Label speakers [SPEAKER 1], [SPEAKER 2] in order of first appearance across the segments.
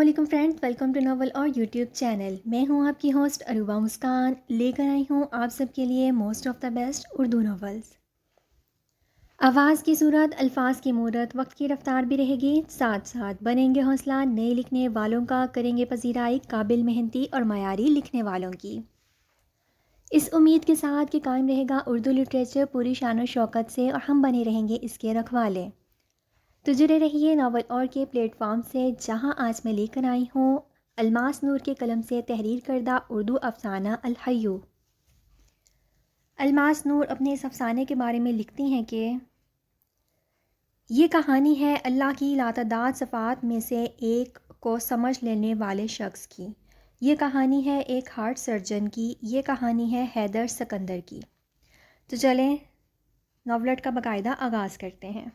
[SPEAKER 1] علیکم friend, welcome to novel اور YouTube channel. میں ہوں آپ کی ہوسٹ عروبہ مسکان، لے کر آئی ہوں آپ سب کے لیے most of the best Urdu novels. آواز کی صورت، الفاظ کی مورت، وقت کی رفتار بھی رہے گی ساتھ ساتھ، بنیں گے حوصلہ نئے لکھنے والوں کا، کریں گے پذیرائی قابل محنتی اور معیاری لکھنے والوں کی، اس امید کے ساتھ کہ قائم رہے گا اردو لٹریچر پوری شان و شوکت سے اور ہم بنے رہیں گے اس کے رکھوالے۔ تو جڑے رہیے ناول اور کے پلیٹ فارم سے، جہاں آج میں لے کر آئی ہوں الماس نور کے قلم سے تحریر کردہ اردو افسانہ الحیّو۔ الماس نور اپنے اس افسانے کے بارے میں لکھتی ہیں کہ یہ کہانی ہے اللہ کی لاتعداد صفات میں سے ایک کو سمجھ لینے والے شخص کی، یہ کہانی ہے ایک ہارٹ سرجن کی، یہ کہانی ہے حیدر سکندر کی۔ تو چلیں ناولٹ کا باقاعدہ آغاز کرتے ہیں۔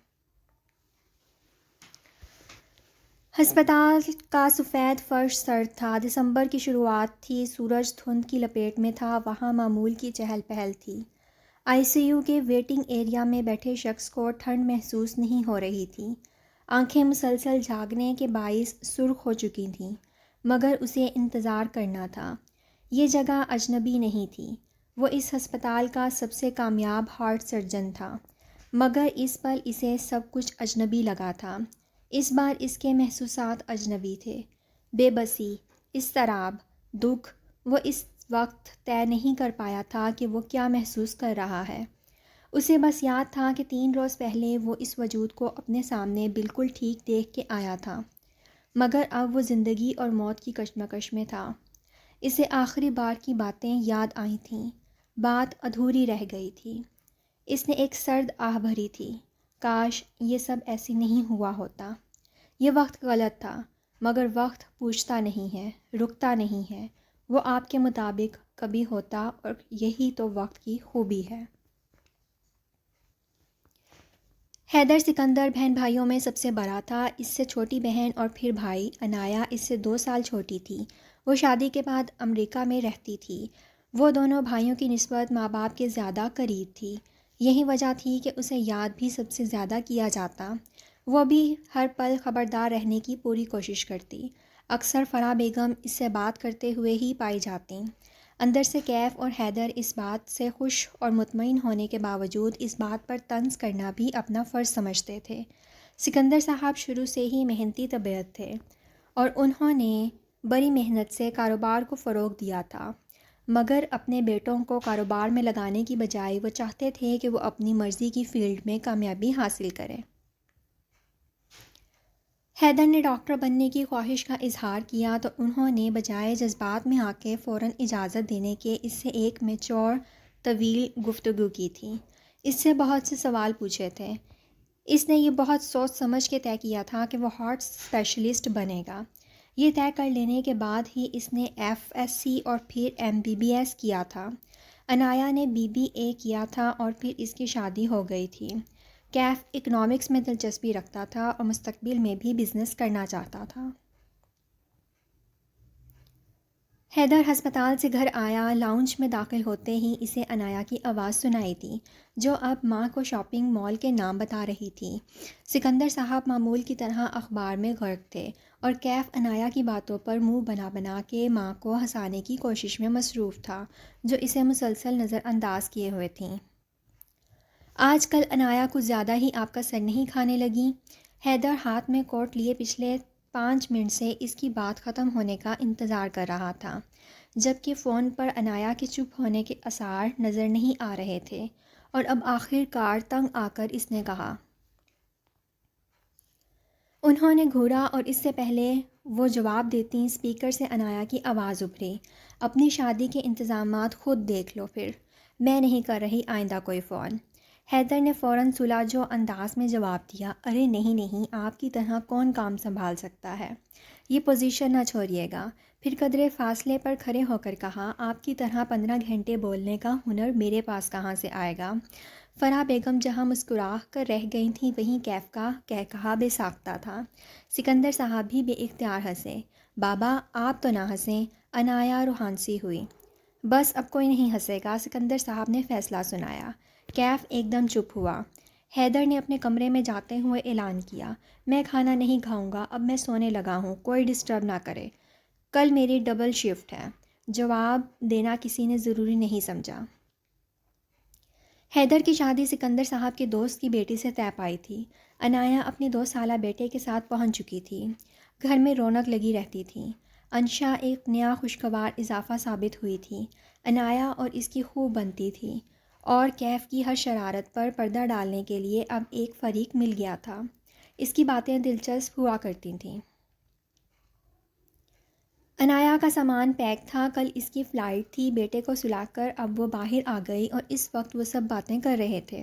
[SPEAKER 1] ہسپتال کا سفید فرش سرد تھا، دسمبر کی شروعات تھی، سورج دھند کی لپیٹ میں تھا، وہاں معمول کی چہل پہل تھی۔ آئی سی یو کے ویٹنگ ایریا میں بیٹھے شخص کو ٹھنڈ محسوس نہیں ہو رہی تھی، آنکھیں مسلسل جاگنے کے باعث سرخ ہو چکی تھیں، مگر اسے انتظار کرنا تھا۔ یہ جگہ اجنبی نہیں تھی، وہ اس ہسپتال کا سب سے کامیاب ہارٹ سرجن تھا، مگر اس پل اسے سب کچھ اجنبی لگا تھا۔ اس بار اس کے محسوسات اجنبی تھے، بے بسی، اضطراب، دکھ۔ وہ اس وقت طے نہیں کر پایا تھا کہ وہ کیا محسوس کر رہا ہے۔ اسے بس یاد تھا کہ 3 روز پہلے وہ اس وجود کو اپنے سامنے بالکل ٹھیک دیکھ کے آیا تھا، مگر اب وہ زندگی اور موت کی کشمکش میں تھا۔ اسے آخری بار کی باتیں یاد آئی تھیں، بات ادھوری رہ گئی تھی۔ اس نے ایک سرد آہ بھری تھی، کاش یہ سب ایسے نہیں ہوا ہوتا۔ یہ وقت غلط تھا، مگر وقت پوچھتا نہیں ہے، رکتا نہیں ہے، وہ آپ کے مطابق کبھی ہوتا، اور یہی تو وقت کی خوبی ہے۔ حیدر سکندر بہن بھائیوں میں سب سے بڑا تھا، اس سے چھوٹی بہن اور پھر بھائی عنایا اس سے 2 سال چھوٹی تھی۔ وہ شادی کے بعد امریکہ میں رہتی تھی۔ وہ دونوں بھائیوں کی نسبت ماں باپ کے زیادہ قریب تھی، یہی وجہ تھی کہ اسے یاد بھی سب سے زیادہ کیا جاتا۔ وہ بھی ہر پل خبردار رہنے کی پوری کوشش کرتی، اکثر فرح بیگم اس سے بات کرتے ہوئے ہی پائی جاتی۔ اندر سے کیف اور حیدر اس بات سے خوش اور مطمئن ہونے کے باوجود اس بات پر طنز کرنا بھی اپنا فرض سمجھتے تھے۔ سکندر صاحب شروع سے ہی محنتی طبیعت تھے، اور انہوں نے بڑی محنت سے کاروبار کو فروغ دیا تھا، مگر اپنے بیٹوں کو کاروبار میں لگانے کی بجائے وہ چاہتے تھے کہ وہ اپنی مرضی کی فیلڈ میں کامیابی حاصل کریں۔ حیدر نے ڈاکٹر بننے کی خواہش کا اظہار کیا تو انہوں نے بجائے جذبات میں آ کے فوراً اجازت دینے کے اس سے ایک میچور طویل گفتگو کی تھی، اس سے بہت سے سوال پوچھے تھے۔ اس نے یہ بہت سوچ سمجھ کے طے کیا تھا کہ وہ ہارٹ اسپیشلسٹ بنے گا۔ یہ طے کر لینے کے بعد ہی اس نے FSc اور پھر MBBS کیا تھا۔ عنایا نے BBA کیا تھا اور پھر اس کی شادی ہو گئی تھی۔ کیف اکنامکس میں دلچسپی رکھتا تھا اور مستقبل میں بھی بزنس کرنا چاہتا تھا۔ حیدر ہسپتال سے گھر آیا، لاؤنج میں داخل ہوتے ہی اسے عنایا کی آواز سنائی دی، جو اب ماں کو شاپنگ مال کے نام بتا رہی تھی۔ سکندر صاحب معمول کی طرح اخبار میں غرق تھے، اور کیف عنایا کی باتوں پر منہ بنا بنا کے ماں کو ہنسانے کی کوشش میں مصروف تھا، جو اسے مسلسل نظر انداز کیے ہوئے تھیں۔ آج کل عنایا کچھ زیادہ ہی آپ کا سر نہیں کھانے لگیں؟ حیدر ہاتھ میں کوٹ لیے پچھلے 5 منٹ سے اس کی بات ختم ہونے کا انتظار کر رہا تھا، جبکہ فون پر عنایا کے چپ ہونے کے آثار نظر نہیں آ رہے تھے، اور اب آخر کار تنگ آ کر اس نے کہا۔ انہوں نے گھورا اور اس سے پہلے وہ جواب دیتی اسپیکر سے عنایا کی آواز ابھری، اپنی شادی کے انتظامات خود دیکھ لو پھر، میں نہیں کر رہی آئندہ کوئی فون۔ حیدر نے فوراً سلجھو انداز میں جواب دیا، ارے نہیں نہیں، آپ کی طرح کون کام سنبھال سکتا ہے، یہ پوزیشن نہ چھوڑیے گا۔ پھر قدرے فاصلے پر کھڑے ہو کر کہا، آپ کی طرح 15 گھنٹے بولنے کا ہنر میرے پاس کہاں سے آئے گا۔ فرح بیگم جہاں مسکرا کر رہ گئی تھیں وہیں کیف کا کہا بے ساختہ تھا۔ سکندر صاحب بھی بے اختیار ہنسے۔ بابا آپ تو نہ ہنسیں، عنایا روحانسی ہوئی۔ بس اب کوئی نہیں ہنسے گا، سکندر صاحب نے فیصلہ سنایا۔ کیف ایک دم چپ ہوا۔ حیدر نے اپنے کمرے میں جاتے ہوئے اعلان کیا، میں کھانا نہیں کھاؤں گا، اب میں سونے لگا ہوں، کوئی ڈسٹرب نہ کرے، کل میری ڈبل شفٹ ہے۔ جواب دینا کسی نے ضروری نہیں سمجھا۔ حیدر کی شادی سکندر صاحب کے دوست کی بیٹی سے طے پائی تھی۔ انایا اپنے 2 سالہ بیٹے کے ساتھ پہنچ چکی تھی۔ گھر میں رونق لگی رہتی تھی۔ انشا ایک نیا خوشگوار اضافہ ثابت ہوئی تھی۔ انایا اور اس کی خوب بنتی تھی، اور کیف کی ہر شرارت پر پردہ ڈالنے کے لیے اب ایک فریق مل گیا تھا۔ اس کی باتیں دلچسپ ہوا کرتی تھیں۔ انایا کا سامان پیک تھا، کل اس کی فلائٹ تھی۔ بیٹے کو سلا کر اب وہ باہر آ گئی اور اس وقت وہ سب باتیں کر رہے تھے۔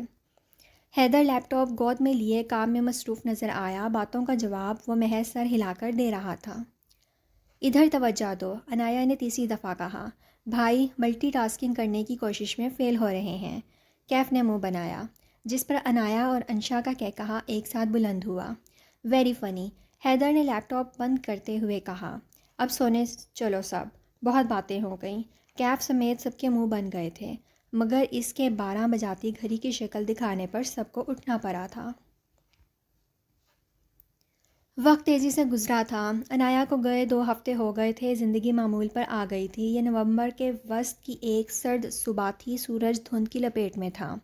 [SPEAKER 1] حیدر لیپ ٹاپ گود میں لیے کام میں مصروف نظر آیا۔ باتوں کا جواب وہ محض سر ہلا کر دے رہا تھا۔ ادھر توجہ دو، انایا نے تیسری دفعہ کہا۔ بھائی ملٹی ٹاسکنگ کرنے کی کوشش میں فیل ہو رہے ہیں۔ کیف نے منہ بنایا، جس پر انایا اور انشا کا کہا ایک ساتھ بلند ہوا۔ ویری فنی، حیدر نے لیپ ٹاپ بند کرتے ہوئے کہا۔ اب سونے چلو سب، بہت باتیں ہو گئیں۔ کیف سمیت سب کے منہ بن گئے تھے، مگر اس کے 12 بجاتی گھڑی کی شکل دکھانے پر سب کو اٹھنا پڑا تھا۔ وقت تیزی سے گزرا تھا۔ انایا کو گئے 2 ہفتے ہو گئے تھے، زندگی معمول پر آ گئی تھی۔ یہ نومبر کے وسط کی ایک سرد صبح تھی، سورج دھند کی لپیٹ میں تھا۔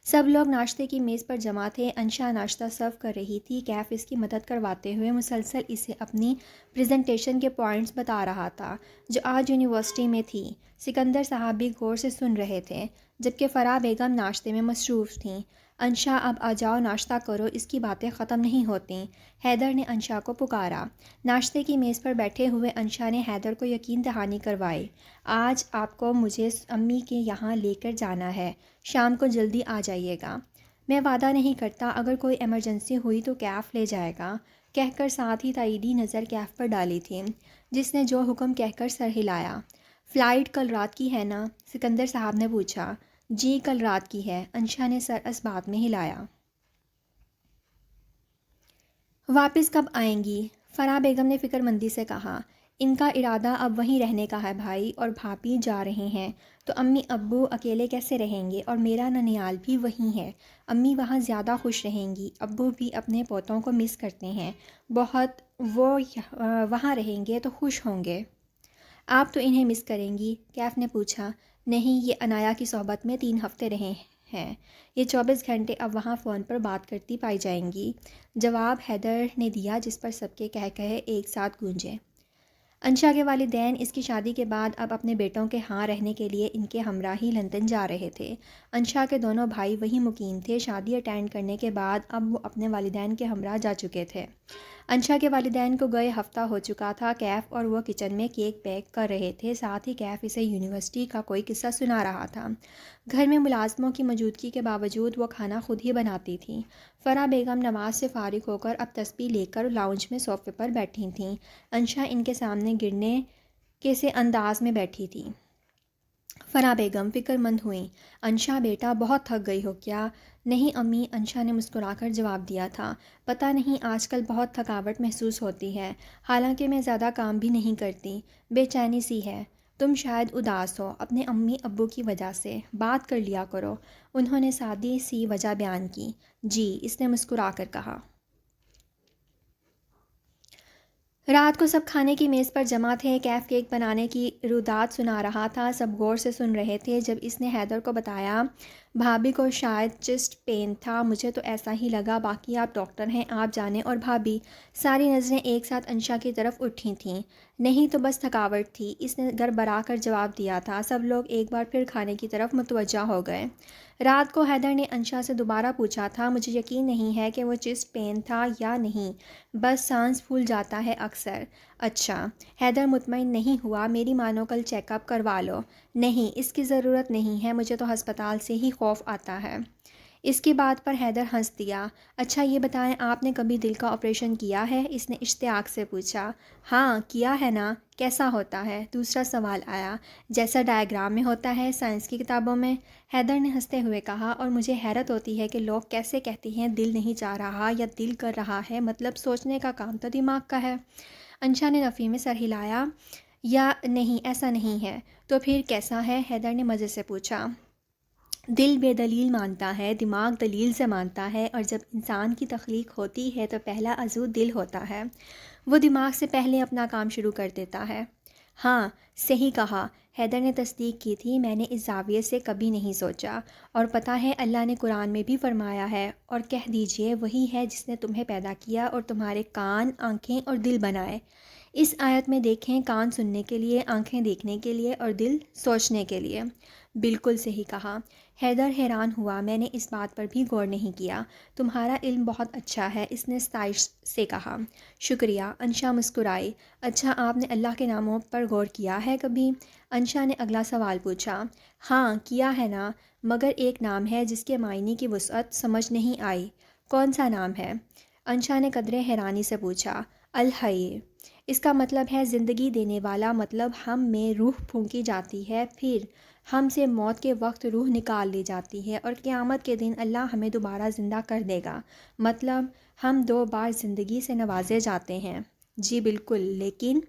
[SPEAKER 1] سب لوگ ناشتے کی میز پر جمع تھے۔ انشا ناشتہ سرو کر رہی تھی، کیف اس کی مدد کرواتے ہوئے مسلسل اسے اپنی پریزنٹیشن کے پوائنٹس بتا رہا تھا جو آج یونیورسٹی میں تھی۔ سکندر صاحب بھی غور سے سن رہے تھے، جبکہ فرح بیگم ناشتے میں مصروف تھیں۔ انشا اب آ جاؤ، ناشتہ کرو، اس کی باتیں ختم نہیں ہوتیں۔ حیدر نے انشا کو پکارا۔ ناشتے کی میز پر بیٹھے ہوئے انشا نے حیدر کو یقین دہانی کروائی۔ آج آپ کو مجھے امی کے یہاں لے کر جانا ہے، شام کو جلدی آ جائیے گا۔ میں وعدہ نہیں کرتا، اگر کوئی ایمرجنسی ہوئی تو کیف لے جائے گا، کہہ کر ساتھ ہی تائیدی نظر کیف پر ڈالی تھی، جس نے جو حکم کہہ کر سر ہلایا۔ فلائٹ کل رات کی ہے نا؟ سکندر صاحب نے پوچھا۔ جی کل رات کی ہے، انشا نے سر اس بات میں ہلایا۔ واپس کب آئیں گی؟ فرح بیگم نے فکر مندی سے کہا۔ ان کا ارادہ اب وہیں رہنے کا ہے بھائی، اور بھابھی جا رہے ہیں تو امی ابو اکیلے کیسے رہیں گے، اور میرا ننیال بھی وہیں ہے، امی وہاں زیادہ خوش رہیں گی، ابو بھی اپنے پوتوں کو مس کرتے ہیں بہت، وہ وہاں رہیں گے تو خوش ہوں گے۔ آپ تو انہیں مس کریں گی؟ کیف نے پوچھا۔ نہیں، یہ انایا کی صحبت میں 3 ہفتے رہے ہیں، یہ 24 گھنٹے اب وہاں فون پر بات کرتی پائی جائیں گی، جواب حیدر نے دیا، جس پر سب کے کہے ایک ساتھ گونجے۔ انشا کے والدین اس کی شادی کے بعد اب اپنے بیٹوں کے ہاں رہنے کے لیے ان کے ہمراہ ہی لندن جا رہے تھے۔ انشا کے دونوں بھائی وہیں مقیم تھے۔ شادی اٹینڈ کرنے کے بعد اب وہ اپنے والدین کے ہمراہ جا چکے تھے۔ انشا کے والدین کو گئے ہفتہ ہو چکا تھا۔ کیف اور وہ کچن میں کیک بیک کر رہے تھے، ساتھ ہی کیف اسے یونیورسٹی کا کوئی قصہ سنا رہا تھا۔ گھر میں ملازموں کی موجودگی کے باوجود وہ کھانا خود ہی بناتی تھیں۔ فرح بیگم نماز سے فارغ ہو کر اب تسبیح لے کر لاؤنج میں صوفے پر بیٹھی تھیں۔ انشا ان کے سامنے گرنے کے سے انداز میں بیٹھی تھی۔ فرح بیگم فکر مند ہوئیں۔ انشا بیٹا بہت تھک گئی ہو کیا؟ نہیں امی، انشا نے مسکرا کر جواب دیا تھا۔ پتہ نہیں آج کل بہت تھکاوٹ محسوس ہوتی ہے، حالانکہ میں زیادہ کام بھی نہیں کرتی، بے چینی سی ہے۔ تم شاید اداس ہو اپنے امی ابو کی وجہ سے، بات کر لیا کرو، انہوں نے سادی سی وجہ بیان کی۔ جی، اس نے مسکرا کر کہا۔ رات کو سب کھانے کی میز پر جمع تھے۔ کیف کیک بنانے کی رودات سنا رہا تھا، سب غور سے سن رہے تھے۔ جب اس نے حیدر کو بتایا بھابھی کو شاید چسٹ پین تھا، مجھے تو ایسا ہی لگا، باقی آپ ڈاکٹر ہیں، آپ جانیں، اور بھابھی؟ ساری نظریں ایک ساتھ انشا کی طرف اٹھی تھیں۔ نہیں تو بس تھکاوٹ تھی، اس نے گڑبڑا کر جواب دیا تھا۔ سب لوگ ایک بار پھر کھانے کی طرف متوجہ ہو گئے۔ رات کو حیدر نے انشا سے دوبارہ پوچھا تھا، مجھے یقین نہیں ہے کہ وہ چسٹ پین تھا یا نہیں، بس سانس پھول جاتا ہے اکثر۔ اچھا، حیدر مطمئن نہیں ہوا۔ میری مانو کل چیک اپ کروا لو۔ نہیں، اس کی ضرورت نہیں ہے، مجھے تو ہسپتال سے ہی خوف آتا ہے۔ اس کی بات پر حیدر ہنس دیا۔ اچھا یہ بتائیں، آپ نے کبھی دل کا آپریشن کیا ہے؟ اس نے اشتیاق سے پوچھا۔ ہاں کیا ہے نا۔ کیسا ہوتا ہے؟ دوسرا سوال آیا۔ جیسا ڈائیگرام میں ہوتا ہے سائنس کی کتابوں میں، حیدر نے ہنستے ہوئے کہا، اور مجھے حیرت ہوتی ہے کہ لوگ کیسے کہتے ہیں دل نہیں چاہ رہا یا دل کر رہا ہے، مطلب سوچنے کا کام تو دماغ کا ہے۔ انشا نے نفی میں سر ہلایا۔ یا نہیں، ایسا نہیں ہے۔ تو پھر کیسا ہے؟ حیدر نے مزے سے پوچھا۔ دل بے دلیل مانتا ہے، دماغ دلیل سے مانتا ہے، اور جب انسان کی تخلیق ہوتی ہے تو پہلا عضو دل ہوتا ہے، وہ دماغ سے پہلے اپنا کام شروع کر دیتا ہے۔ ہاں، صحیح کہا، حیدر نے تصدیق کی تھی، میں نے اس زاویے سے کبھی نہیں سوچا۔ اور پتہ ہے اللہ نے قرآن میں بھی فرمایا ہے، اور کہہ دیجئے وہی ہے جس نے تمہیں پیدا کیا اور تمہارے کان، آنکھیں اور دل بنائے۔ اس آیت میں دیکھیں، کان سننے کے لیے، آنکھیں دیکھنے کے لیے اور دل سوچنے کے لیے۔ بالکل صحیح کہا۔ حیدر حیران ہوا، میں نے اس بات پر بھی غور نہیں کیا۔ تمہارا علم بہت اچھا ہے، اس نے ستائش سے کہا۔ شکریہ، انشا مسکرائی۔ اچھا، آپ نے اللہ کے ناموں پر غور کیا ہے کبھی؟ انشا نے اگلا سوال پوچھا۔ ہاں کیا ہے نا، مگر ایک نام ہے جس کے معنی کی وسعت سمجھ نہیں آئی۔ کون سا نام ہے؟ انشا نے قدرے حیرانی سے پوچھا۔ الحی، اس کا مطلب ہے زندگی دینے والا، مطلب ہم میں روح پھونکی جاتی ہے، پھر ہم سے موت کے وقت روح نکال لی جاتی ہے، اور قیامت کے دن اللہ ہمیں دوبارہ زندہ کر دے گا، مطلب ہم 2 بار زندگی سے نوازے جاتے ہیں۔ جی بالکل، لیکن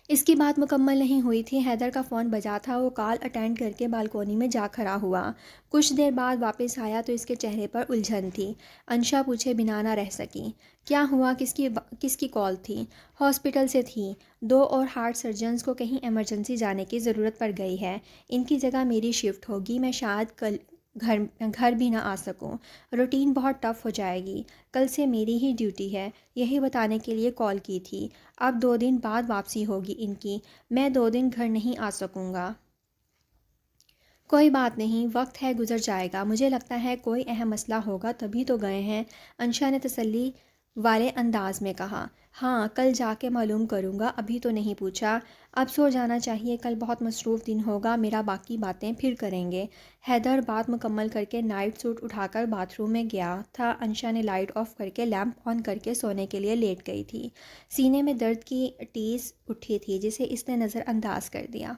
[SPEAKER 1] اس کی بات مکمل نہیں ہوئی تھی، حیدر کا فون بجا تھا۔ وہ کال اٹینڈ کر کے بالکونی میں جا کھڑا ہوا۔ کچھ دیر بعد واپس آیا تو اس کے چہرے پر الجھن تھی۔ انشا پوچھے بنا نہ رہ سکی۔ کیا ہوا؟ کس کی کال تھی؟ ہاسپٹل سے تھی، 2 اور ہارٹ سرجنز کو کہیں ایمرجنسی جانے کی ضرورت پڑ گئی ہے، ان کی جگہ میری شفٹ ہوگی، میں شاید کل گھر بھی نہ آ سکوں، روٹین بہت ٹف ہو جائے گی، کل سے میری ہی ڈیوٹی ہے، یہی بتانے کے لیے کال کی تھی۔ اب 2 دن بعد واپسی ہوگی ان کی، میں 2 دن گھر نہیں آ سکوں گا۔ کوئی بات نہیں، وقت ہے، گزر جائے گا، مجھے لگتا ہے کوئی اہم مسئلہ ہوگا تبھی تو گئے ہیں، انشا نے تسلی والے انداز میں کہا۔ ہاں، کل جا کے معلوم کروں گا، ابھی تو نہیں پوچھا۔ اب سو جانا چاہیے، کل بہت مصروف دن ہوگا میرا، باقی باتیں پھر کریں گے۔ حیدر بات مکمل کر کے نائٹ سوٹ اٹھا کر باتھ روم میں گیا تھا۔ انشا نے لائٹ آف کر کے لیمپ آن کر کے سونے کے لیے لیٹ گئی تھی۔ سینے میں درد کی ٹیس اٹھی تھی جسے اس نے نظر انداز کر دیا۔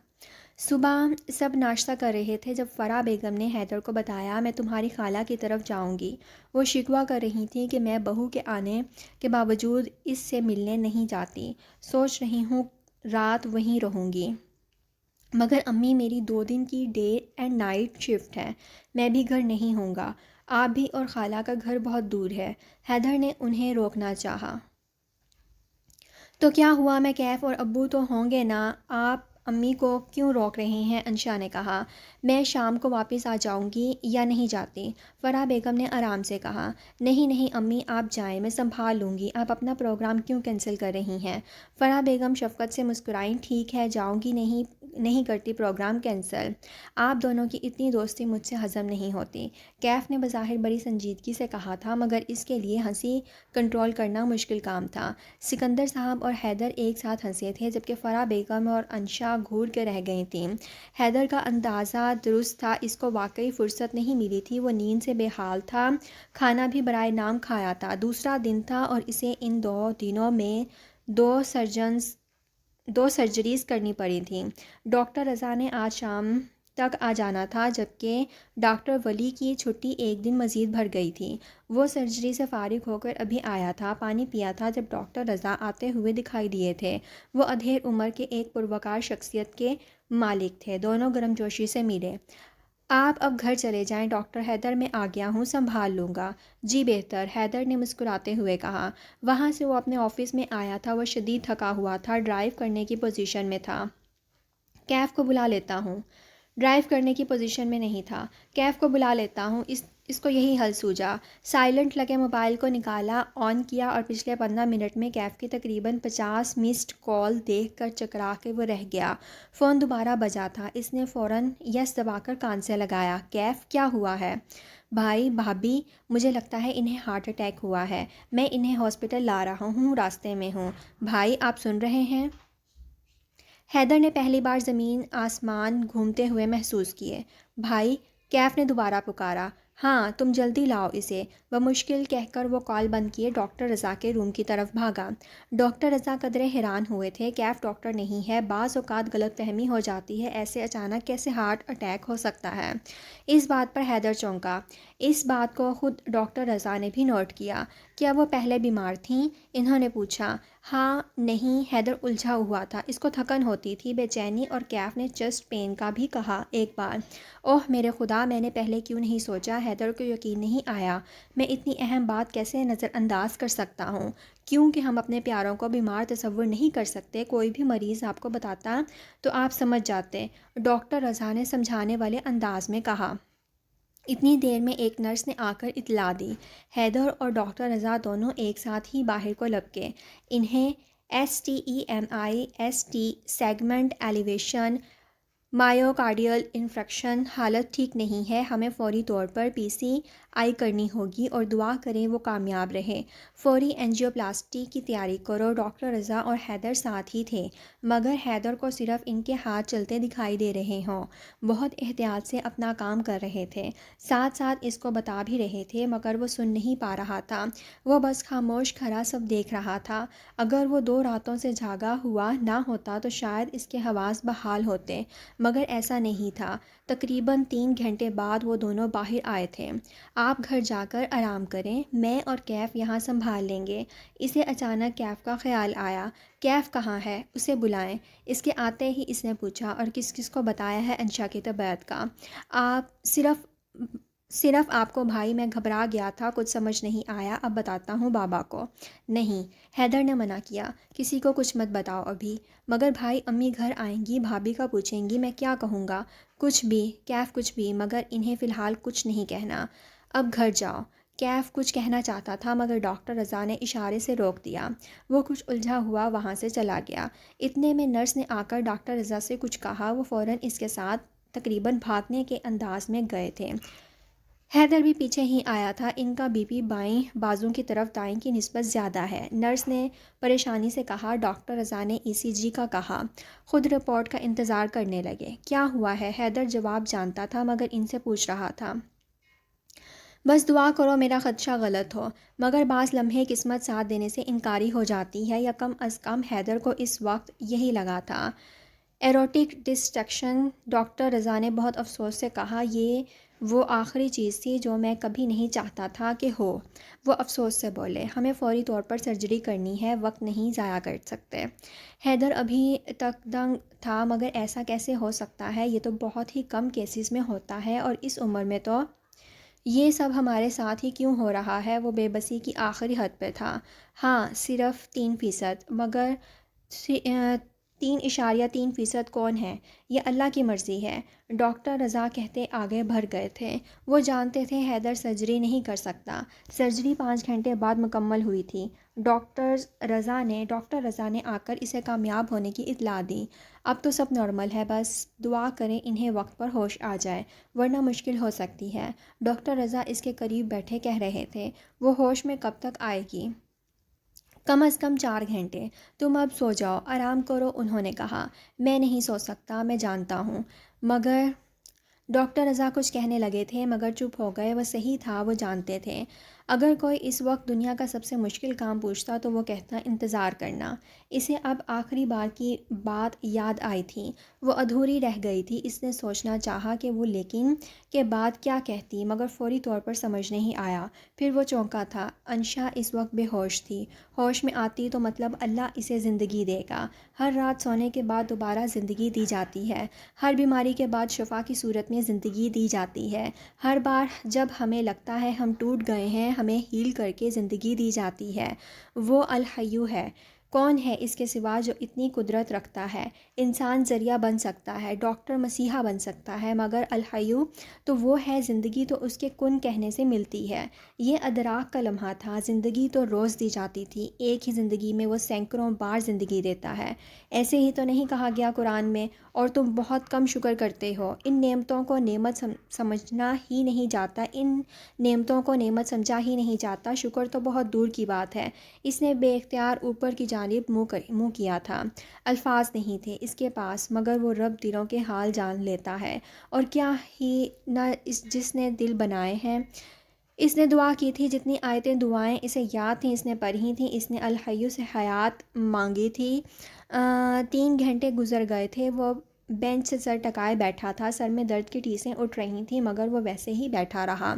[SPEAKER 1] صبح سب ناشتہ کر رہے تھے جب فرح بیگم نے حیدر کو بتایا، میں تمہاری خالہ کی طرف جاؤں گی۔ وہ شکوہ کر رہی تھیں کہ میں بہو کے آنے کے باوجود اس سے ملنے نہیں جاتی، سوچ رہی ہوں رات وہیں رہوں گی، مگر امی میری 2 دن کی ڈے اینڈ نائٹ شفٹ ہے، میں بھی گھر نہیں ہوں گا، آپ بھی، اور خالہ کا گھر بہت دور ہے۔ حیدر نے انہیں روکنا چاہا۔ تو کیا ہوا، میں کیف اور ابو تو ہوں گے نا، آپ امی کو کیوں روک رہی ہیں؟ انشا نے کہا۔ میں شام کو واپس آ جاؤں گی یا نہیں جاتی؟ فرح بیگم نے آرام سے کہا۔ نہیں نہیں امی، آپ جائیں، میں سنبھال لوں گی، آپ اپنا پروگرام کیوں کینسل کر رہی ہیں؟ فرح بیگم شفقت سے مسکرائیں۔ ٹھیک ہے، جاؤں گی، نہیں کرتی پروگرام کینسل، آپ دونوں کی اتنی دوستی مجھ سے ہضم نہیں ہوتی، کیف نے بظاہر بڑی سنجیدگی سے کہا تھا، مگر اس کے لیے ہنسی کنٹرول کرنا مشکل کام تھا۔ سکندر صاحب اور حیدر ایک ساتھ ہنسے تھے، جبکہ فرح بیگم اور انشا گھور کے رہ گئی تھیں۔ حیدر کا اندازہ درست تھا، اس کو واقعی فرصت نہیں ملی تھی، وہ نیند سے بے حال تھا، کھانا بھی برائے نام کھایا تھا، دوسرا دن تھا اور اسے ان 2 دنوں میں 2 سرجریز کرنی پڑی تھیں۔ ڈاکٹر رضا نے آج شام تک آ جانا تھا، جبکہ ڈاکٹر ولی کی چھٹی 1 دن مزید بڑھ گئی تھی۔ وہ سرجری سے فارغ ہو کر ابھی آیا تھا، پانی پیا تھا جب ڈاکٹر رضا آتے ہوئے دکھائی دیے تھے۔ وہ ادھیڑ عمر کے ایک پروقار شخصیت کے مالک تھے، دونوں گرم جوشی سے ملے۔ آپ اب گھر چلے جائیں ڈاکٹر حیدر، میں آ گیا ہوں، سنبھال لوں گا۔ جی بہتر، حیدر نے مسکراتے ہوئے کہا۔ وہاں سے وہ اپنے آفس میں آیا تھا، وہ شدید تھکا ہوا تھا، ڈرائیو کرنے کی پوزیشن میں تھا۔ کیف کو بلا لیتا ہوں۔ ڈرائیو کرنے کی پوزیشن میں نہیں تھا۔ کیف کو بلا لیتا ہوں، اس کو یہی حل سوجا۔ سائلنٹ لگے موبائل کو نکالا، آن کیا اور پچھلے 15 منٹ میں کیف کی تقریباً 50 مسڈ کال دیکھ کر چکرا کے وہ رہ گیا۔ فون دوبارہ بجا تھا، اس نے فوراً یس دبا کر کان سے لگایا۔ کیف، کیا ہوا ہے؟ بھائی، بھابھی، مجھے لگتا ہے انہیں ہارٹ اٹیک ہوا ہے، میں انہیں ہاسپٹل لا رہا ہوں، راستے میں ہوں۔ بھائی، آپ سن رہے ہیں؟ حیدر نے پہلی بار زمین آسمان گھومتے ہوئے محسوس کیے۔ بھائی، کیف نے دوبارہ پکارا۔ ہاں، تم جلدی لاؤ اسے، بمشکل کہہ کر وہ کال بند کیے ڈاکٹر رضا کے روم کی طرف بھاگا۔ ڈاکٹر رضا قدرے حیران ہوئے تھے، کیف ڈاکٹر نہیں ہے، بعض اوقات غلط فہمی ہو جاتی ہے، ایسے اچانک کیسے ہارٹ اٹیک ہو سکتا ہے؟ اس بات پر حیدر چونکا۔ اس بات کو خود ڈاکٹر رضا نے بھی نوٹ کیا۔ کیا وہ پہلے بیمار تھیں؟ انہوں نے پوچھا۔ ہاں نہیں، حیدر الجھا ہوا تھا، اس کو تھکن ہوتی تھی، بے چینی، اور کیف نے چسٹ پین کا بھی کہا ایک بار۔ اوہ میرے خدا، میں نے پہلے کیوں نہیں سوچا؟ حیدر کو یقین نہیں آیا۔ میں اتنی اہم بات کیسے نظر انداز کر سکتا ہوں؟ کیونکہ ہم اپنے پیاروں کو بیمار تصور نہیں کر سکتے۔ کوئی بھی مریض آپ کو بتاتا تو آپ سمجھ جاتے، ڈاکٹر رضا نے سمجھانے والے انداز میں کہا۔ اتنی دیر میں ایک نرس نے آ کر اطلاع دی۔ حیدر اور ڈاکٹر رضا دونوں ایک ساتھ ہی باہر کو لپکے۔ انہیں STEMI سیگمنٹ ایلیویشن مایوکارڈیل انفرکشن، حالت ٹھیک نہیں ہے، ہمیں فوری طور پر PCI کرنی ہوگی اور دعا کریں وہ کامیاب رہے۔ فوری اینجیوپلاسٹی کی تیاری کرو۔ ڈاکٹر رضا اور حیدر ساتھ ہی تھے، مگر حیدر کو صرف ان کے ہاتھ چلتے دکھائی دے رہے ہوں۔ بہت احتیاط سے اپنا کام کر رہے تھے، ساتھ ساتھ اس کو بتا بھی رہے تھے، مگر وہ سن نہیں پا رہا تھا، وہ بس خاموش کھڑا سب دیکھ رہا تھا۔ اگر وہ 2 راتوں سے جاگا ہوا نہ ہوتا تو شاید اس کے حواس بحال ہوتے، مگر ایسا نہیں تھا۔ تقریباً 3 گھنٹے بعد وہ دونوں باہر آئے تھے۔ آپ گھر جا کر آرام کریں، میں اور کیف یہاں سنبھال لیں گے۔ اسے اچانک کیف کا خیال آیا۔ کیف کہاں ہے؟ اسے بلائیں۔ اس کے آتے ہی اس نے پوچھا۔ اور کس کس کو بتایا ہے انشا کی طبیعت کا؟ آپ صرف آپ کو بھائی، میں گھبرا گیا تھا، کچھ سمجھ نہیں آیا، اب بتاتا ہوں بابا کو۔ نہیں، حیدر نے منع کیا، کسی کو کچھ مت بتاؤ ابھی۔ مگر بھائی، امی گھر آئیں گی، بھابھی کا پوچھیں گی، میں کیا کہوں گا؟ کچھ بھی کیف، کچھ بھی، مگر انہیں فی الحال کچھ نہیں کہنا۔ اب گھر جاؤ۔ کیف کچھ کہنا چاہتا تھا مگر ڈاکٹر رضا نے اشارے سے روک دیا۔ وہ کچھ الجھا ہوا وہاں سے چلا گیا۔ اتنے میں نرس نے آ کر ڈاکٹر رضا سے کچھ کہا۔ وہ فوراً اس کے ساتھ تقریباً بھاگنے کے انداز میں گئے تھے۔ حیدر بھی پیچھے ہی آیا تھا۔ ان کا بی پی بائیں بازو کی طرف دائیں کی نسبت زیادہ ہے، نرس نے پریشانی سے کہا۔ ڈاکٹر رضا نے ECG کا کہا۔ خود رپورٹ کا انتظار کرنے لگے۔ کیا ہوا ہے؟ حیدر جواب جانتا تھا مگر ان سے پوچھ رہا تھا۔ بس دعا کرو میرا خدشہ غلط ہو۔ مگر بعض لمحے قسمت ساتھ دینے سے انکاری ہو جاتی ہے، یا کم از کم حیدر کو اس وقت یہی لگا تھا۔ ایروٹک ڈسٹرکشن، ڈاکٹر رضا نے بہت افسوس سے کہا۔ یہ وہ آخری چیز تھی جو میں کبھی نہیں چاہتا تھا کہ ہو۔ وہ افسوس سے بولے۔ ہمیں فوری طور پر سرجری کرنی ہے، وقت نہیں ضائع کر سکتے۔ حیدر ابھی تک دنگ تھا، مگر ایسا کیسے ہو سکتا ہے؟ یہ تو بہت ہی کم کیسز میں ہوتا ہے، اور اس عمر میں تو یہ سب ہمارے ساتھ ہی کیوں ہو رہا ہے؟ وہ بے بسی کی آخری حد پہ تھا۔ ہاں صرف 3%، مگر 3.3% کون ہے؟ یہ اللہ کی مرضی ہے، ڈاکٹر رضا کہتے آگے بڑھ گئے تھے۔ وہ جانتے تھے حیدر سرجری نہیں کر سکتا۔ سرجری 5 گھنٹے بعد مکمل ہوئی تھی۔ ڈاکٹر رضا نے آ کر اسے کامیاب ہونے کی اطلاع دی۔ اب تو سب نارمل ہے، بس دعا کریں انہیں وقت پر ہوش آ جائے، ورنہ مشکل ہو سکتی ہے۔ ڈاکٹر رضا اس کے قریب بیٹھے کہہ رہے تھے۔ وہ ہوش میں کب تک آئے گی؟ کم از کم 4 گھنٹے۔ تم اب سو جاؤ، آرام کرو، انہوں نے کہا۔ میں نہیں سو سکتا، میں جانتا ہوں، مگر ڈاکٹر رضا کچھ کہنے لگے تھے مگر چپ ہو گئے۔ وہ صحیح تھا، وہ جانتے تھے۔ اگر کوئی اس وقت دنیا کا سب سے مشکل کام پوچھتا تو وہ کہتا انتظار کرنا۔ اسے اب آخری بار کی بات یاد آئی تھی، وہ ادھوری رہ گئی تھی۔ اس نے سوچنا چاہا کہ وہ لیکن کے بعد کیا کہتی، مگر فوری طور پر سمجھ نہیں آیا۔ پھر وہ چونکا تھا۔ انشا اس وقت بے ہوش تھی۔ ہوش میں آتی تو مطلب اللہ اسے زندگی دے گا۔ ہر رات سونے کے بعد دوبارہ زندگی دی جاتی ہے، ہر بیماری کے بعد شفا کی صورت میں زندگی دی جاتی ہے، ہر بار جب ہمیں لگتا ہے ہم ٹوٹ گئے ہیں ہمیں ہیل کر کے زندگی دی جاتی ہے۔ وہ الحیو ہے۔ کون ہے اس کے سوا جو اتنی قدرت رکھتا ہے؟ انسان ذریعہ بن سکتا ہے، ڈاکٹر مسیحا بن سکتا ہے، مگر الحیو تو وہ ہے، زندگی تو اس کے کن کہنے سے ملتی ہے۔ یہ ادراک کا لمحہ تھا۔ زندگی تو روز دی جاتی تھی، ایک ہی زندگی میں وہ سینکڑوں بار زندگی دیتا ہے۔ ایسے ہی تو نہیں کہا گیا قرآن میں، اور تم بہت کم شکر کرتے ہو۔ ان نعمتوں کو نعمت سمجھنا ہی نہیں جاتا، ان نعمتوں کو نعمت سمجھا ہی نہیں جاتا، شکر تو بہت دور کی بات ہے۔ اس نے بے اختیار اوپر کی جانب منہ کیا تھا۔ الفاظ نہیں تھے اس کے پاس، مگر وہ رب دلوں کے حال جان لیتا ہے، اور کیا ہی نہ جس نے دل بنائے ہیں۔ اس نے دعا کی تھی، جتنی آیتیں دعائیں اسے یاد تھیں اس نے پڑھی تھیں۔ اس نے الحیو سے حیات مانگی تھی۔ 3 گھنٹے گزر گئے تھے۔ وہ بینچ سے سر ٹکائے بیٹھا تھا، سر میں درد کی ٹیسیں اٹھ رہی تھیں مگر وہ ویسے ہی بیٹھا رہا۔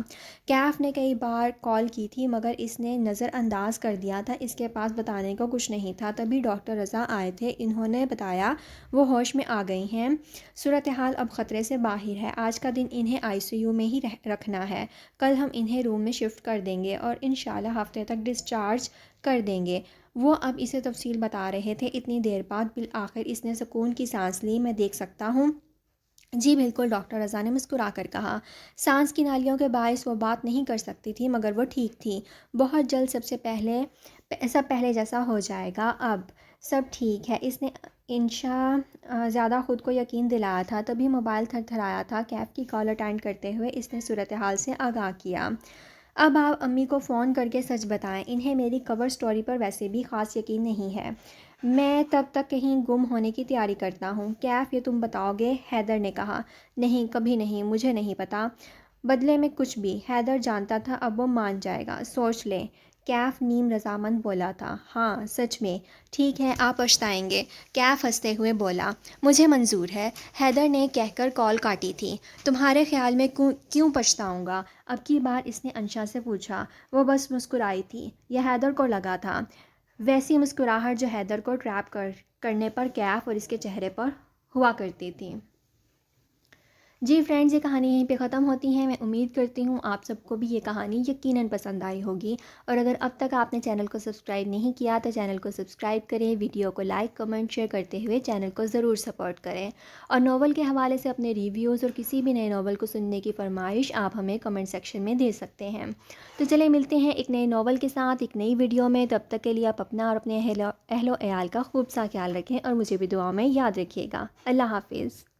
[SPEAKER 1] کیف نے کئی بار کال کی تھی مگر اس نے نظر انداز کر دیا تھا، اس کے پاس بتانے کو کچھ نہیں تھا۔ تبھی ڈاکٹر رضا آئے تھے، انہوں نے بتایا وہ ہوش میں آ گئی ہیں، صورتحال اب خطرے سے باہر ہے، آج کا دن انہیں آئی سی یو میں ہی رکھنا ہے، کل ہم انہیں روم میں شفٹ کر دیں گے اور انشاءاللہ ہفتے تک ڈسچارج کر دیں گے۔ وہ اب اسے تفصیل بتا رہے تھے۔ اتنی دیر بعد بالآخر اس نے سکون کی سانس لی۔ میں دیکھ سکتا ہوں؟ جی بالکل، ڈاکٹر رضا نے مسکرا کر کہا۔ سانس کی نالیوں کے باعث وہ بات نہیں کر سکتی تھی مگر وہ ٹھیک تھی۔ بہت جلد سب پہلے جیسا ہو جائے گا، اب سب ٹھیک ہے، اس نے انشاء زیادہ خود کو یقین دلایا تھا۔ تبھی موبائل تھر تھرایا تھا۔ کیف کی کال اٹینڈ کرتے ہوئے اس نے صورتحال سے آگاہ کیا۔ اب آپ امی کو فون کر کے سچ بتائیں، انہیں میری کور سٹوری پر ویسے بھی خاص یقین نہیں ہے، میں تب تک کہیں گم ہونے کی تیاری کرتا ہوں۔ کیف، یہ تم بتاؤ گے؟ حیدر نے کہا۔ نہیں، کبھی نہیں، مجھے نہیں پتا بدلے میں کچھ بھی۔ حیدر جانتا تھا اب وہ مان جائے گا۔ سوچ لیں، کیف نیم رضامند بولا تھا۔ ہاں سچ میں؟ ٹھیک ہے، آپ پچھتائیں گے، کیف ہنستے ہوئے بولا۔ مجھے منظور ہے، حیدر نے کہہ کر کال کاٹی تھی۔ تمہارے خیال میں کیوں پچھتاؤں گا؟ اب کی بار اس نے انشا سے پوچھا۔ وہ بس مسکرائی تھی، یہ حیدر کو لگا تھا، ویسی مسکراہٹ جو حیدر کو ٹریپ کرنے پر کیف اور اس کے چہرے پر ہوا کرتی تھی۔ جی فرینڈز، یہ کہانی یہیں پہ ختم ہوتی ہے۔ میں امید کرتی ہوں آپ سب کو بھی یہ کہانی یقیناً پسند آئی ہوگی، اور اگر اب تک آپ نے چینل کو سبسکرائب نہیں کیا تو چینل کو سبسکرائب کریں، ویڈیو کو لائک کمنٹ شیئر کرتے ہوئے چینل کو ضرور سپورٹ کریں، اور ناول کے حوالے سے اپنے ریویوز اور کسی بھی نئے ناول کو سننے کی فرمائش آپ ہمیں کمنٹ سیکشن میں دے سکتے ہیں۔ تو چلیں ملتے ہیں ایک نئے ناول کے ساتھ ایک نئی ویڈیو میں، تب تک کے لیے آپ اپنا اور اپنے اہل و عیال کا خوب سا خیال رکھیں اور مجھے بھی دعاؤں میں یاد رکھیے گا۔ اللہ حافظ۔